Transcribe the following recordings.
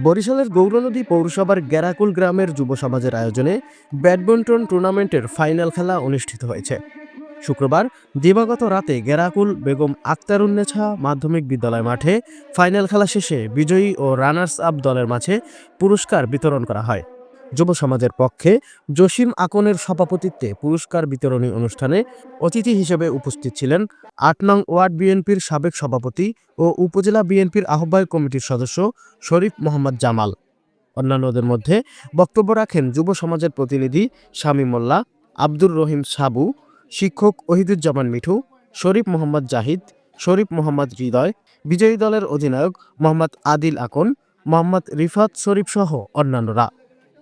বরিশালের গৌরনদী পৌরসভার গেরাকুল গ্রামের যুব সমাজের আয়োজনে ব্যাডমিন্টন টুর্নামেন্টের ফাইনাল খেলা অনুষ্ঠিত হয়েছে। শুক্রবার দিবাগত রাতে গেরাকুল বেগম আক্তারুন্নেছা মাধ্যমিক বিদ্যালয় মাঠে ফাইনাল খেলা শেষে বিজয়ী ও রানার্স আপ দলের মাঝে পুরস্কার বিতরণ করা হয়। যুব সমাজের পক্ষে জসিম আকনের সভাপতিত্বে পুরস্কার বিতরণী অনুষ্ঠানে অতিথি হিসেবে উপস্থিত ছিলেন ৮ নং ওয়ার্ড বিএনপির সাবেক সভাপতি ও উপজেলা বিএনপির আহ্বায়ক কমিটির সদস্য শরীফ মোহাম্মদ জামাল। অন্যান্যদের মধ্যে বক্তব্য রাখেন যুব সমাজের প্রতিনিধি শামীম মোল্লা, আব্দুর রহিম সাবু, শিক্ষক ওহিদুজ্জামান মিঠু, শরীফ মোহাম্মদ জাহিদ, শরীফ মোহাম্মদ হৃদয়, বিজয়ী দলের অধিনায়ক মোহাম্মদ আদিল আকন, মোহাম্মদ রিফাত শরীফ সহ অন্যান্যরা।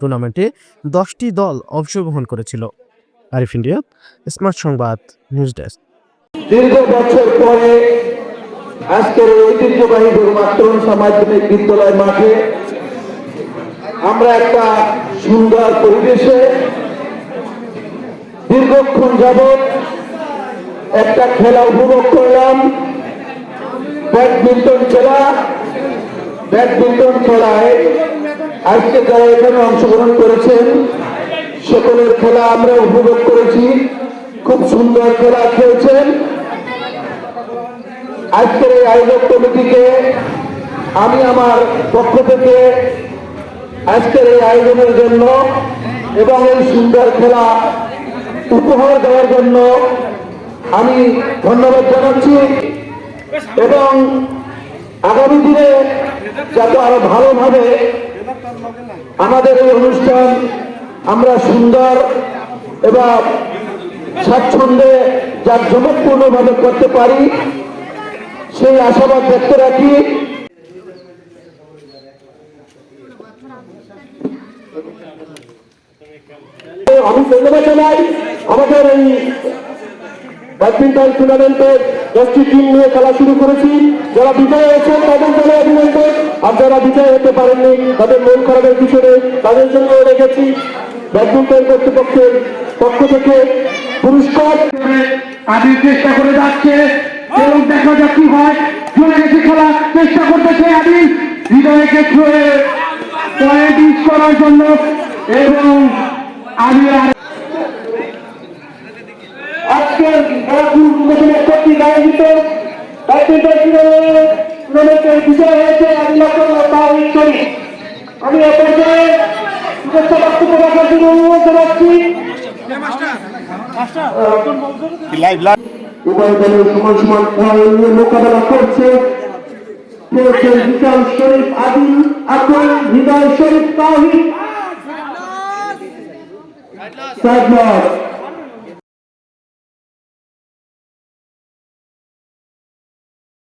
টুর্নামেন্টে 10টি দল অংশগ্রহণ করেছিল। আরিফ ইন্ডিয়া, স্মার্ট সংবাদ, নিউজ ডেস্ক। দীর্ঘ বছর পরে আজকের ঐতিহ্যবাহী বেগম আক্তারুন্নেছা মাধ্যমিক বিদ্যালয় মাঠে আমরা একটা সুন্দর পরিবেশে দীর্ঘক্ষণ যাবৎ একটা খেলা উপভোগ করলাম। ব্যাডমিন্টন খেলায় আজকে যারা এখানে অংশগ্রহণ করেছেন সকলের খেলা আমরা উপভোগ করেছি। খুব সুন্দর খেলা খেলছেন। আজকের এই আয়োজক কমিটিকে আমি আমার পক্ষ থেকে আজকের এই আয়োজনের জন্য এবং এই সুন্দর খেলা উপহার দেওয়ার জন্য আমি ধন্যবাদ জানাচ্ছি এবং আগামী দিনে যাতে আরো ভালোভাবে আমাদের এই অনুষ্ঠান আমরা সুন্দর এবং স্বাচ্ছন্দ্যে জাঁকজমকপূর্ণভাবে করতে পারি সেই আশাবাদ ব্যক্ত রাখি। আমি ধন্যবাদ জানাই আমাদের এই ব্যাডমিন্টন টুর্নামেন্টের 10টি টিম নিয়ে খেলা শুরু করেছি। যারা বিজয় হয়েছেন তাদের জন্য অভিনন্দন, আর যারা বিজয় হতে পারেননি তাদের মন খারাপের পিছনে তাদের জন্য রেখেছি ব্যাডমিন্টন কর্তৃপক্ষের পক্ষ থেকে পুরস্কার। আদিল চেষ্টা করে যাচ্ছে এবং দেখা যাক কি হয়। চলে গেছে খেলা, চেষ্টা করতেছে আদিল হৃদয়কে ছুঁয়ে পয়েন্ট ইউজ করার জন্য এবং আদিল আজকের কর্তৃক আয়োজিত ব্যাডমিন্টন টুর্নামেন্টের বিজয় হয়েছে আদিল তাওহীদ শরীফ। আমি এ পর্যায়ে শুভেচ্ছা বক্তব্য রাখার জন্য অনুরোধ জানাচ্ছি। উভয় দলের সমান সমান খেলা নিয়ে মোকাবেলা করছে হিসাম শরীফ আদিল আকন, হৃদয় শরীফ তাওহীদ।